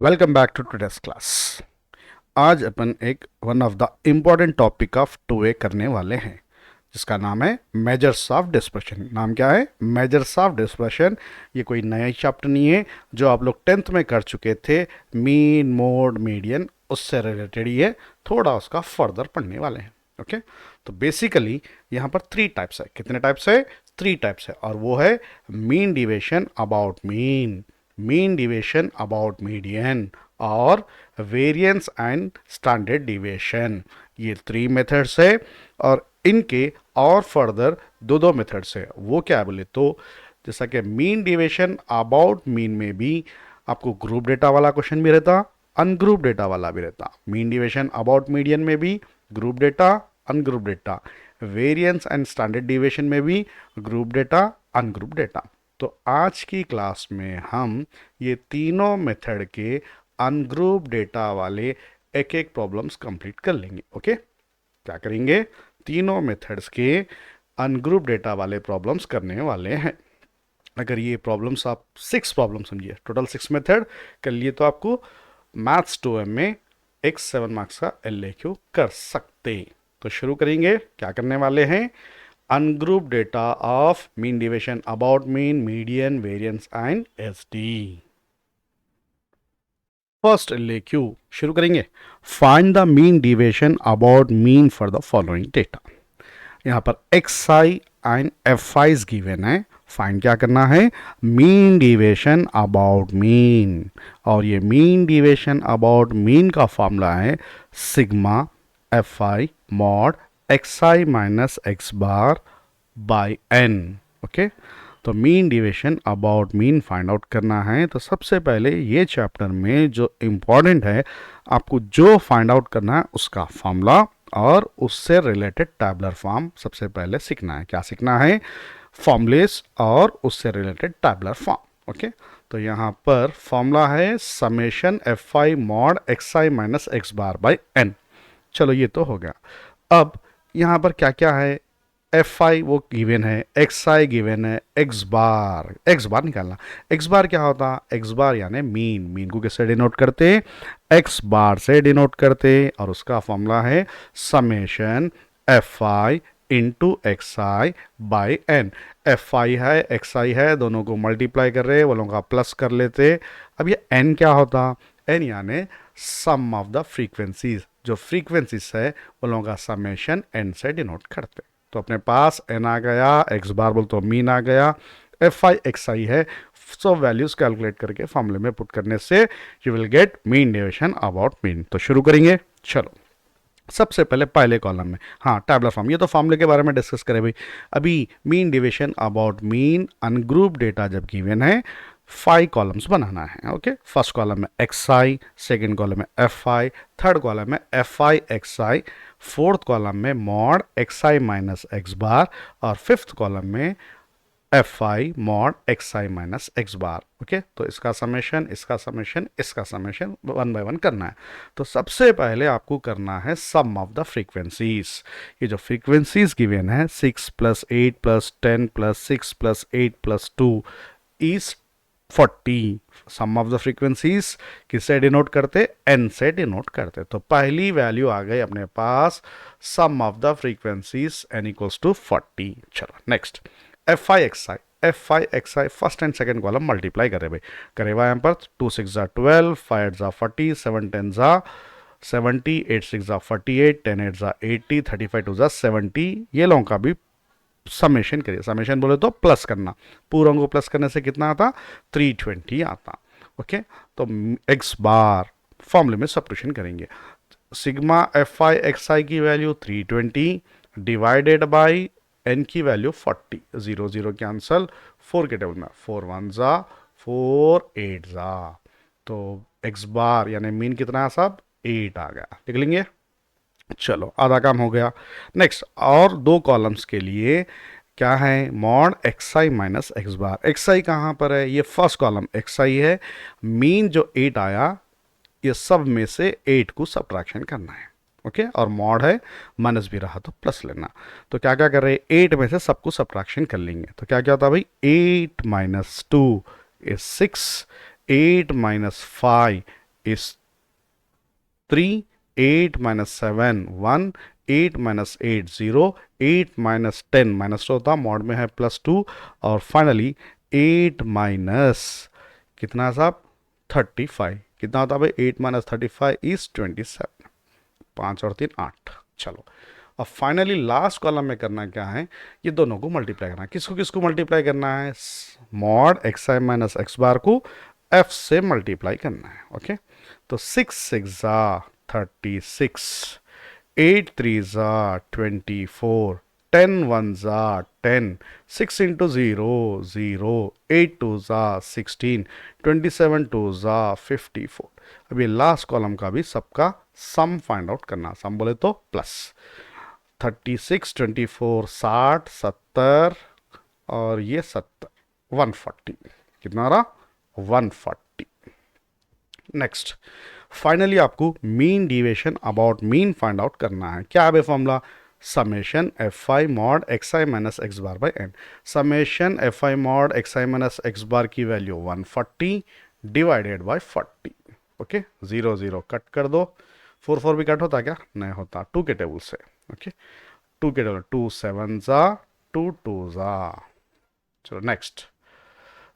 Welcome back to today's class. आज अपन एक one of the important topic of 2A करने वाले हैं जिसका नाम है मेजर्स ऑफ डिस्पर्शन। नाम क्या है? Measures of dispersion. ये कोई नया चैप्टर नहीं है, जो आप लोग 10th में कर चुके थे। मीन, मोड, मीडियन, उससे रिलेटेड ये थोड़ा उसका फर्दर पढ़ने वाले हैं। ओके, तो बेसिकली यहाँ पर 3 टाइप्स है। कितने टाइप्स है? 3 टाइप्स है, और वो है mean deviation about mean, mean deviation about median, और वेरिएंस एंड स्टैंडर्ड डिविएशन। ये 3 मेथड्स है, और इनके और फर्दर दो दो मेथड्स है। वो क्या है बोले तो, जैसा कि मीन डिविएशन अबाउट मीन में भी आपको ग्रुप डेटा वाला क्वेश्चन भी रहता, अनग्रुप डेटा वाला भी रहता। मीन डिविएशन अबाउट मीडियन में भी group data, ungroup data. Variance and standard deviation में भी ग्रुप डेटा, अनग्रुप डेटा। तो आज की क्लास में हम ये तीनों मेथड के अनग्रुप डेटा वाले एक एक प्रॉब्लम्स कंप्लीट कर लेंगे। ओके, क्या करेंगे? तीनों मेथड्स के अनग्रुप डेटा वाले प्रॉब्लम्स करने वाले हैं। अगर ये प्रॉब्लम्स आप 6 प्रॉब्लम समझिए, टोटल 6 मेथड कर लिए, तो आपको मैथ्स 2M में एक 7 मार्क्स का LAQ कर सकते। तो शुरू करेंगे। क्या करने वाले हैं? Ungroup data of mean deviation about mean, median, variance and SD। First LAQ शुरू करेंगे। Find the mean deviation about mean for the following data. यहाँ पर XI एंड FI गिवन है। फाइंड क्या करना है? Mean deviation about mean. और ये मीन डिविएशन अबाउट मीन का फॉर्मूला है sigma FI mod XI minus X bar by N। Okay, तो mean deviation about mean find out करना है। तो सबसे पहले ये चैप्टर में जो इम्पॉर्टेंट है, आपको जो फाइंड आउट करना है उसका फॉर्मूला और उससे रिलेटेड टैबुलर फॉर्म सबसे पहले सीखना है। क्या सीखना है? फॉर्मूलेस और उससे रिलेटेड टैबुलर फॉर्म। ओके, तो यहाँ पर फॉर्मूला है summation FI mod XI minus X bar by N। चलो, ये तो हो गया। अब यहाँ पर क्या क्या है? FI वो गिवन है, XI गिवन है, X बार निकालना। X बार क्या होता? X बार यानी मीन। मीन को किससे डिनोट करते? X बार से डिनोट करते, और उसका फॉर्मूला है summation FI into XI by N। FI है, XI है, दोनों को मल्टीप्लाई कर रहे, वो लोगों का प्लस कर लेते। अब ये N क्या होता? N यानी सम ऑफ द फ्रीक्वेंसीज। जो फ्रीक्वेंसीज है वो लोगों का समेशन N से डिनोट करते। तो अपने पास N आ गया, X बार बोल तो मीन आ गया, FI XI है। सो वैल्यूज कैलकुलेट करके फॉर्मूले में पुट करने से you will get mean deviation about mean. तो शुरू करेंगे। चलो, सबसे पहले पहले कॉलम में, हाँ, टैबुलर फॉर्म। ये तो फॉर्मूले के बारे में डिस्कस करें भाई। अभी mean deviation about mean ungroup data जब गिवन है, 5 कॉलम्स बनाना है। ओके, फर्स्ट कॉलम में XI, सेकंड कॉलम में FI, थर्ड कॉलम में FI XI, फोर्थ कॉलम में मॉड XI माइनस X बार, और फिफ्थ कॉलम में FI mod XI minus X बार। Okay, तो इसका समेशन, इसका समेशन, इसका समेशन 1 बाय 1 करना है। तो सबसे पहले आपको करना है सम ऑफ द फ्रीक्वेंसीज। ये जो फ्रीक्वेंसीज गिवन है 6 plus 8 plus 10 plus 6 plus 8 plus 2 is 40। Sum of the frequencies किससे डिनोट करते? N से डिनोट करते। तो पहली वैल्यू आ गई अपने पास, sum of the frequencies N equals to 40। चलो next, FI XI first and second column multiply करे भाई। करेगा यहाँ पर 2 6 जा 12, 5 8 जा 40, 7 10 जा 70, 8 6 जा 48, 10 8 जा 80, 35 2 जा 70। ये लोगों का भी समेशन करिए। समेशन बोले तो प्लस करना, पूरों को प्लस करने से कितना आता? 320 आता। ओके, तो X बार फॉर्मूले में सब्स्टिट्यूशन करेंगे। सिग्मा FI XI की वैल्यू 320 डिवाइडेड बाई N की वैल्यू 40। 0 0 कैंसल, 4 के टेबल में 4 1 जा 4 8 जा, तो X बार यानी मीन कितना है साहब? 8 आ गया। लिख लेंगे। चलो, आधा काम हो गया। नेक्स्ट, और दो कॉलम्स के लिए क्या है? मॉड XI माइनस X बार। XI कहाँ पर है? ये फर्स्ट कॉलम XI है। मीन जो 8 आया, ये सब में से 8 को सब्ट्रैक्शन करना है। ओके, और मॉड है, माइनस भी रहा तो प्लस लेना। तो क्या क्या कर रहे हैं? 8 में से सबको सब्ट्रैक्शन कर लेंगे। तो क्या क्या होता है भाई? 8 minus 2 is 6, 8 minus 5 is 3, 8 minus 7 1, 8 minus 8 0, 8 minus 10 minus होता, मॉड में है +2, और फाइनली 8 माइनस कितना साहब 35, कितना होता है भाई 8 माइनस 35 इज 27, 5 और 3 8। चलो अब फाइनली लास्ट कॉलम में करना क्या है, ये दोनों को मल्टीप्लाई करना है। किसको किसको मल्टीप्लाई करना है, मॉड xi माइनस x बार को f से मल्टीप्लाई करना है। ओके तो 6 6 36, 8 3 24, 10 1 10, 6 into 0 0, 8 2 16, 27 2 54। अब ये लास्ट कॉलम का भी सबका सम फाइंड आउट करना, सम बोले तो प्लस 36 24 60 70 और ये 70 140, कितना रहा 140। नेक्स्ट फाइनली आपको mean deviation about mean find out करना है। क्या है formula, summation fi mod xi minus x bar by n। Summation fi mod xi minus x बार की value 140 divided by 40। Okay 0 0 cut कर दो, 4 4 भी कट होता क्या, नहीं होता, 2 के टेबल से। ओके 2 के टेबल 2 7 2 2 चलो next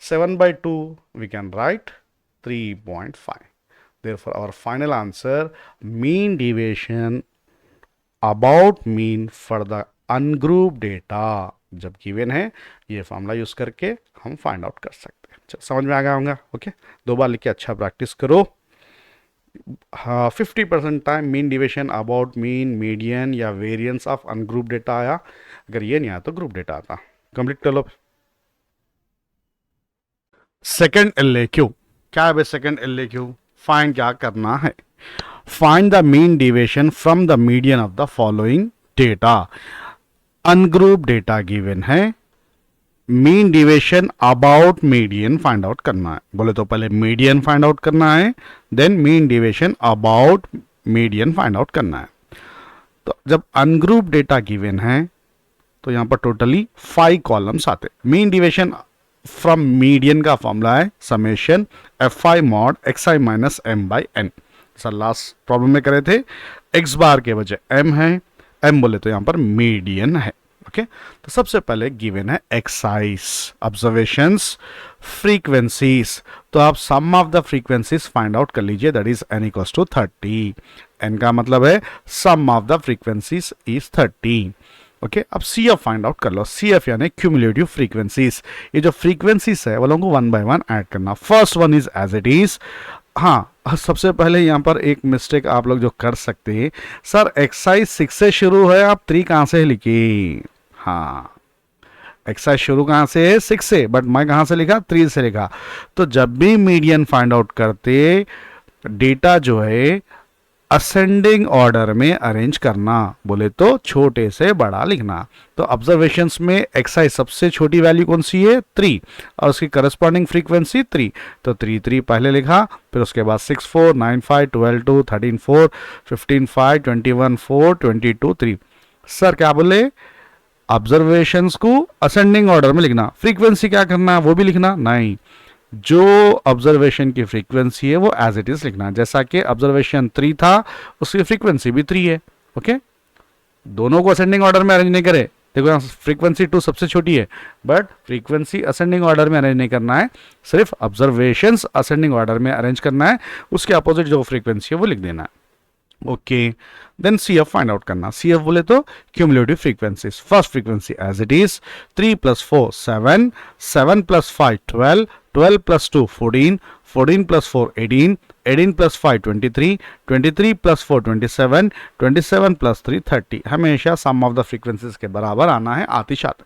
7/2 we can write 3.5. Therefore, our final answer, mean deviation about mean for the ungrouped data जब गिवन है, ये फॉर्मूला यूज करके हम फाइंड आउट कर सकते हैं। चलो समझ में आ गया होगा। ओके 2 बार लिख के अच्छा प्रैक्टिस करो। हाँ 50% time mean deviation about mean, median या वेरिएंस ऑफ अनग्रुप डेटा आया, अगर ये नहीं आया तो ग्रुप डेटा आता। कंप्लीट कर लो। सेकंड LAQ क्या है, सेकंड LAQ फाइंड क्या करना है, find the mean deviation from the median of the following data. Ungroup data given है, mean deviation about median find out करना है। बोले तो पहले मीडियन फाइंड आउट करना है, then mean deviation about median find out करना है। तो जब अनग्रुप डेटा गिवन है तो यहां पर टोटली 5 कॉलम्स आते। मीन डिविएशन फ्रॉम मीडियन का फॉर्मूला है summation fi mod xi minus m by n। Sir last problem में करे थे x बार के बजाय m है, m बोले तो यहां पर मीडियन है। ओके तो सबसे पहले गिवन है एक्साइज, ऑब्जर्वेशंस, फ्रीक्वेंसीज। तो आप sum of the frequencies find out कर लीजिए, that is n equals to 30। n का मतलब है sum of the frequencies is 30। Okay अब CF फाइंड आउट कर लो। CF यानी क्यूमुलेटिव फ्रीक्वेंसीज। ये जो फ्रीक्वेंसीज है वो लोगों को 1 by 1 ऐड करना। First one is as it is. हाँ सबसे पहले यहाँ पर एक मिस्टेक आप लोग जो कर सकते हैं, सर एक्साइज 6 से शुरू है, आप 3 कहाँ से लिखी। हाँ एक्साइज शुरू कहाँ से है 6 से, बट मैं कहाँ से लिखा 3 से लिखा। तो जब भी मीडियन फाइंड आउट करते डेटा जो है असेंडिंग ऑर्डर में अरेंज करना, बोले तो छोटे से बड़ा लिखना। तो ऑब्जर्वेशंस में एक्साई सबसे छोटी वैल्यू कौन सी है 3 और उसकी करस्पॉन्डिंग फ्रीक्वेंसी 3, तो 3 3 पहले लिखा, फिर उसके बाद 6 4 9 5 12 2 13 4 15 5 21 4 22 3। सर क्या बोले, ऑब्जर्वेशंस को असेंडिंग ऑर्डर में लिखना, फ्रीक्वेंसी क्या करना है वो भी लिखना नहीं, जो ऑब्जर्वेशन की फ्रीक्वेंसी है वो एज इट इज लिखना। जैसा कि ऑब्जर्वेशन 3 था उसकी फ्रीक्वेंसी भी 3 है। ओके दोनों को असेंडिंग ऑर्डर में अरेंज नहीं करे, देखो यहाँ फ्रीक्वेंसी 2 सबसे छोटी है, बट फ्रीक्वेंसी असेंडिंग ऑर्डर में अरेंज नहीं करना है, सिर्फ ऑब्जर्वेशंस असेंडिंग ऑर्डर में अरेंज करना है, उसके अपोजिट जो फ्रीक्वेंसी है वो लिख देना है। Okay then CF find out करना। CF बोले तो cumulative frequencies. First frequency as it is 3 + 4 7, 7 + 5 12, 12 + 2 14, 14 + 4 18, 18 + 5 23, 23 + 4 27, 27 + 3 30। हमेशा सम ऑफ द फ्रीक्वेंसीज के बराबर आना है आतिशात।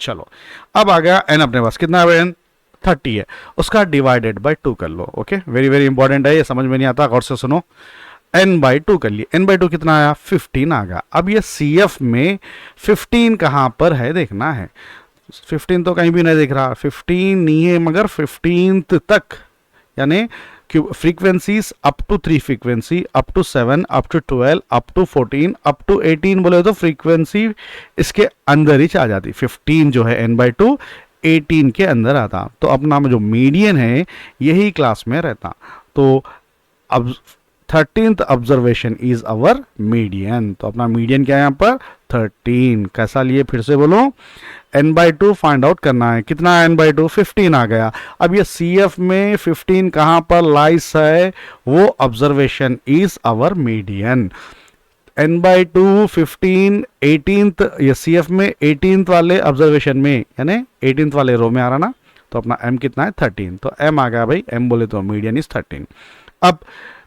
चलो अब आ गया n अपने पास, कितना है n 30 है, उसका डिवाइडेड बाय 2 कर लो। ओके वेरी वेरी इंपॉर्टेंट है, ये समझ में नहीं आता गौर से सुनो। n/2 कर लिए, n/2 कितना आया 15 आ गया। अब ये CF में 15 कहाँ पर है देखना है, 15 तो कहीं भी नहीं दिख रहा, 15 नहीं है मगर 15th तक, यानी frequencies up to 3 frequency, up to 7, up to 12, up to 14, up to 18 बोले तो फ्रीक्वेंसी इसके अंदर ही आ जाती। 15 जो है n/2 18 के अंदर आता, तो अपना जो मीडियन है यही क्लास में रहता। तो 13th observation is our median. तो अपना मीडियन क्या है यहाँ पर 13। कैसा लिए फिर से बोलो, n/2 फाइंड आउट करना है। कितना है n/2? 15 आ गया। अब ये CF में 15 कहाँ पर लाइस है, वो observation is our median. n/2 15 18th, ये CF में 18th वाले ऑब्जर्वेशन में यानी 18th वाले रो में आ रहा ना, तो अपना m कितना है 13। तो m आ गया भाई, m बोले तो मीडियन इज 13। अब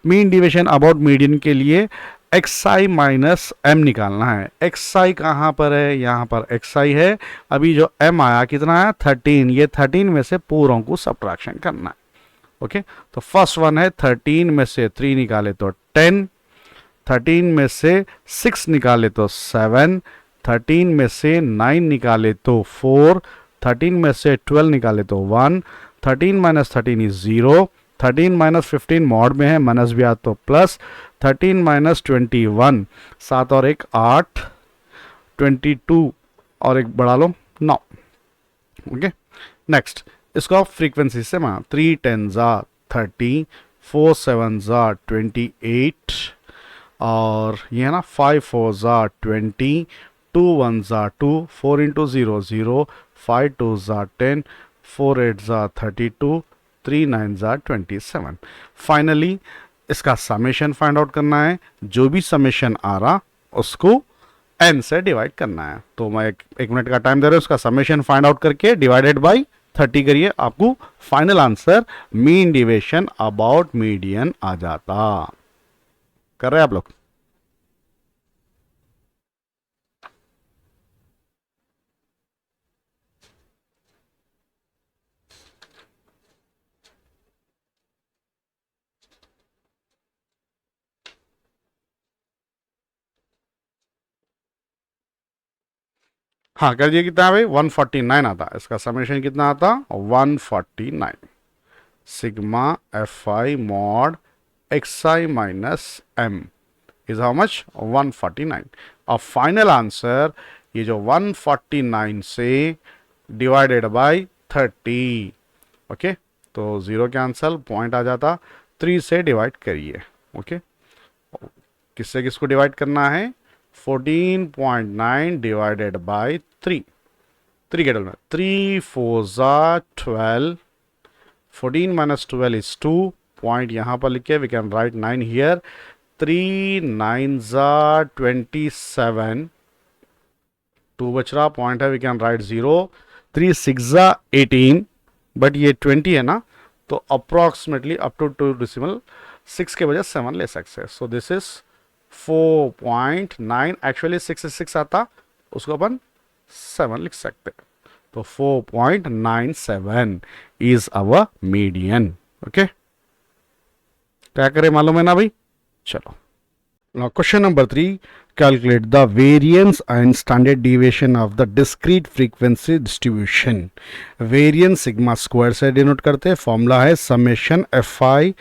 मीन डिविजन अबाउट मीडियन के लिए xi माइनस m निकालना है। xi कहाँ पर है, यहाँ पर xi है। अभी जो m आया कितना है 13, ये 13 में से पूरों को सब्ट्रैक्शन करना है। ओके, तो फर्स्ट वन है 13 में से 3 निकाले तो 10, 13 में से 6 निकाले तो 7, 13 में से 9 निकाले तो 4, 13 में से 12 निकाले तो 1, 13 माइनस 13 इज 0, 13 माइनस 15 मॉड में है, माइनस भी आता तो प्लस, 13 माइनस 21, 7 और 1 8, 22 और एक बढ़ा लो 9। ओके, नेक्स्ट इसको आप फ्रीक्वेंसी से माना, 3 10 ज़ा 30, 4 7 ज़ा 28 और ये है ना 5 4 ज़ा 20, 2 1 ज़ा 2, 4 इंटू 0 0, 5 2 ज़ा 10, 4 8 ज़ा 32, 3 9 ज़ा 27। फाइनली इसका समेशन फाइंड आउट करना है। जो भी समेशन आ रहा उसको n से डिवाइड करना है। तो मैं एक मिनट का टाइम दे रहा हूँ, उसका समेशन फाइंड आउट करके डिवाइडेड बाय 30 करिए, आपको final answer mean division about median आ जाता। कर रहे हैं आप लोग? हाँ कर दिए। कितना है भाई 149 आता। इसका समेशन कितना आता 149 sigma fi mod xi minus m is how much 149। अब फाइनल आंसर ये जो 149 से डिवाइडेड बाय 30। ओके, तो 0 कैंसल, पॉइंट आ जाता, 3 से डिवाइड करिए। ओके, किससे किसको डिवाइड करना है 14.9 डिवाइडेड बाय 3। 3 के डबल में 3 4 ज़ा 12, 14 माइनस 12 इज 2, पॉइंट यहाँ पर लिखे, वी कैन राइट 9 हियर, 3 9 ज़ा 27, 2 बच रहा, पॉइंट है, वी कैन राइट 0, 3 6 ज़ा 18, बट ये 20 है ना, तो अप्रोक्सीमेटली अप टू 2 डेसिमल 6 के बजाय 7 ले सकते हैं। सो दिस इज 4.9, एक्चुअली 6 आता, उसको अपन 7 लिख सकते हैं। तो 4.97 इज अवर मीडियन। ओके, क्या करें मालूम है ना भाई? चलो, now question number 3, calculate the variance and standard deviation of the discrete frequency distribution। Variance sigma square से डिनोट करते हैं। फॉर्मूला है summation fi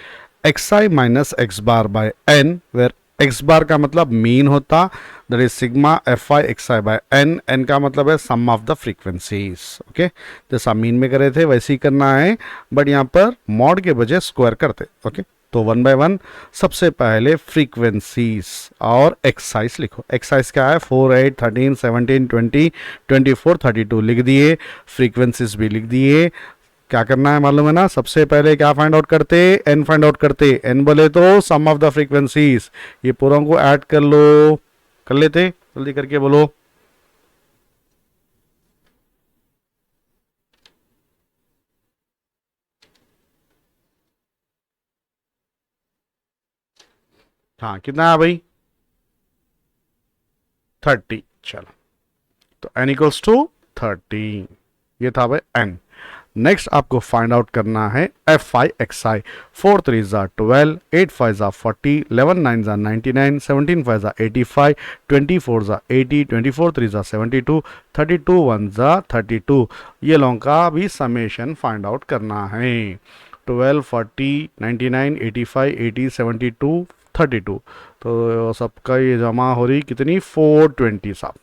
xi minus x bar by n, where x bar का मतलब मीन होता, that is sigma fi xi by n, n का मतलब है sum of the frequencies. Okay, जैसा मीन में करे थे वैसे ही करना है, बट यहाँ पर मॉड के बजाय स्क्वायर करते। ओके, तो 1 बाय 1 सबसे पहले फ्रीक्वेंसीज और एक्साइज लिखो। एक्साइज क्या है 4 8 13 17 20 24 32 लिख दिए, फ्रीक्वेंसीज भी लिख दिए। क्या करना है मालूम है ना, सबसे पहले क्या फाइंड आउट करते, एन फाइंड आउट करते। एन बोले तो सम ऑफ द फ्रीक्वेंसीज, ये पूरों को ऐड कर लो, कर लेते, जल्दी करके बोलो। हाँ कितना है भाई 30। चलो, तो n इक्वल्स टू 30, ये था भाई n। नेक्स्ट आपको फाइंड आउट करना है fi xi। 4 3 ज़ा 12, 8 5 ज़ा 40, 11 9 ज़ा 99, 17 5 ज़ा 85, 24 ज़ा 80, 24 3 ज़ा 72, 32 1 ज़ा 32। ये लोगों का भी समेशन फाइंड आउट करना है। 12 40 99 85 80 72 32, तो सबका ये जमा हो रही कितनी 420 साहब।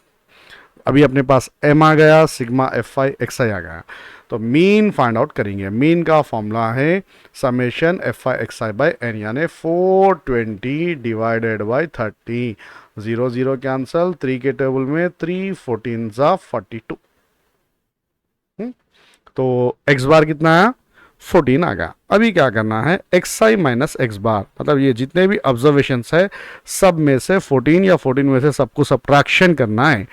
अभी अपने पास m आ गया, sigma f I x i आ गया, तो मीन फाइंड आउट करेंगे। मीन का फॉर्मूला है summation F I x i by n, यानी 420 डिवाइडेड बाई 30, 0 0 कैंसल, 3 के टेबल में 3 14 जा 42, तो एक्स बार कितना आया 14 आ गया। अभी क्या करना है, एक्स आई माइनस एक्स बार, मतलब ये जितने भी ऑब्जर्वेशंस है सब में से 14 या 14 में से सबको सब्ट्रैक्शन करना है।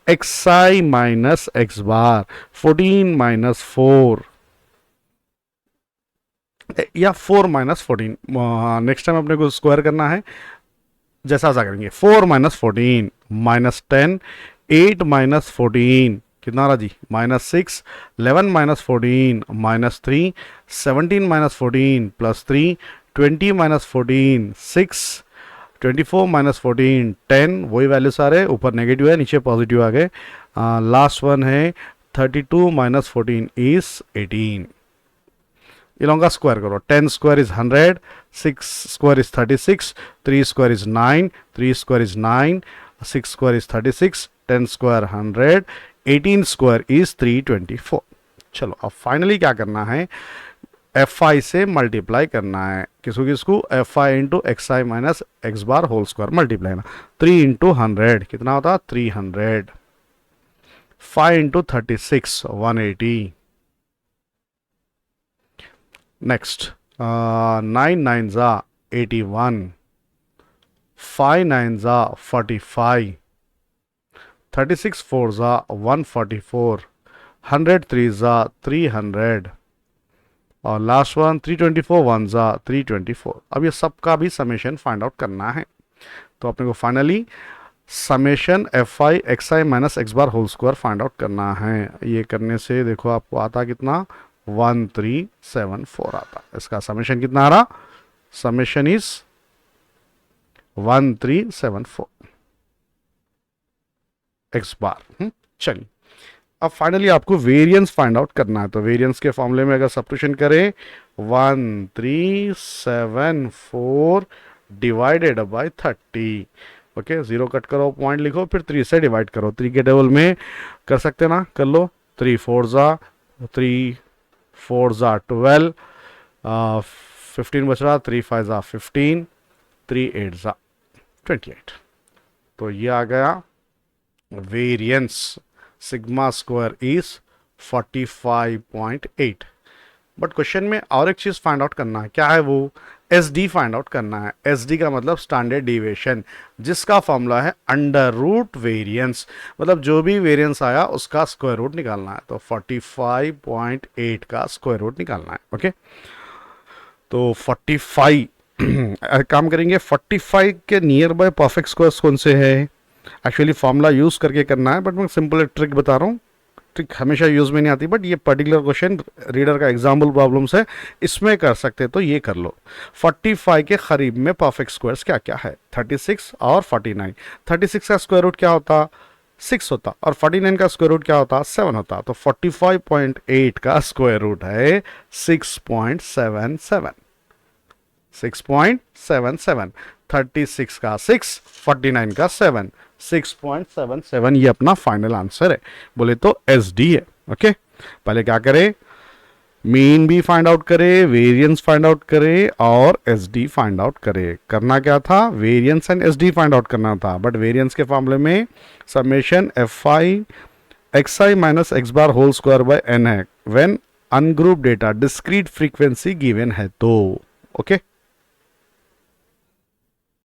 एक्स आई माइनस एक्स बार 14 माइनस 4 या 4 माइनस 14, नेक्स्ट टाइम अपने को स्क्वायर करना है, जैसा ऐसा करेंगे। 4 माइनस 14 माइनस 10, 8 माइनस 14 कितना रहा जी -6, 11 माइनस 14 -3, 17 माइनस 14 +3, 20 माइनस 14 6, 24 माइनस 14 10, वही वैल्यू सारे, ऊपर नेगेटिव है नीचे पॉजिटिव आ गए। लास्ट वन है 32 माइनस 14 इज 18। ये लोगों का स्क्वायर करो, 10 square is 100, 6 square is 36, 3 square is 9, 3 square is 9, 6 square is 36, 10 square 100, 18 square is 324। चलो अब फाइनली क्या करना है, एफ आई से मल्टीप्लाई करना है, किसको किसको, f i into x I minus x bar whole square multiply ना, 3 इंटू 100 कितना होता, 300, 5 इंटू 36 180, नेक्स्ट 9 9 जा 81, 5 9 जा 45, 36 4 जा 144, 100 3 जा 300, और लास्ट वन 324 1 जा 324। अब ये सबका भी समेशन फाइंड आउट करना है, तो अपने को finally summation F I x I minus x bar whole square find out करना है। ये करने से देखो आपको आता कितना, 1374 आता। इसका समेशन कितना आ रहा, समेशन इज 1374 एक्स बार। चलिए अब फाइनली आपको वेरिएंस फाइंड आउट करना है, तो वेरिएंस के फॉर्मूले में अगर सब्स्टिट्यूशन करें 1374 डिवाइडेड बाय 30, ओके, 0 कट करो, पॉइंट लिखो, फिर 3 से डिवाइड करो, 3 के टेबल में कर सकते ना, कर लो, 3 4 जा 3 4 जा 12, 15 बच रहा, 3 5 जा 15, 3 8 जा 28। तो ये आ गया variance, sigma square is 45.8। But question में और एक चीज फाइंड आउट करना है, क्या है वो, एस डी फाइंड आउट करना है। एस डी का मतलब स्टैंडर्ड डिविएशन, जिसका फॉर्मूला है अंडर रूट वेरिएंस, मतलब जो भी वेरिएंस आया उसका स्क्वायर रूट निकालना है, तो 45.8 का स्क्वायर रूट निकालना है। ओके, तो 45 काम करेंगे, 45 के नियर बाय परफेक्ट स्क्वायर्स कौन से है, एक्चुअली फॉर्मूला यूज करके करना है, बट मैं सिंपल ट्रिक बता रहा हूँ, ट्रिक हमेशा यूज में नहीं आती, बट ये पर्टिकुलर क्वेश्चन रीडर का एग्जाम्पल प्रॉब्लम्स है, इसमें कर सकते, तो ये कर लो। 45 के करीब में परफेक्ट स्क्वायर्स क्या क्या है, 36 और 49। 36 का स्क्वायर रूट क्या होता, 6 होता, और 49 का स्क्वायर रूट क्या होता, 7 होता, तो 45.8 का स्क्वायर रूट है 6.77। 6.77, 36 का 6, 49 का 7, 6.77 ये अपना फाइनल आंसर है। बोले तो एस डी है। ओके, पहले क्या करें, मीन भी फाइंड आउट करे, वेरिएंस फाइंड आउट करे, और एस डी फाइंड आउट करे। करना क्या था, variance and S D find out करना था, बट वेरिएंस के फॉर्मूले में summation F I x I minus x bar whole square by N है, when ungroup data discrete frequency given है तो। ओके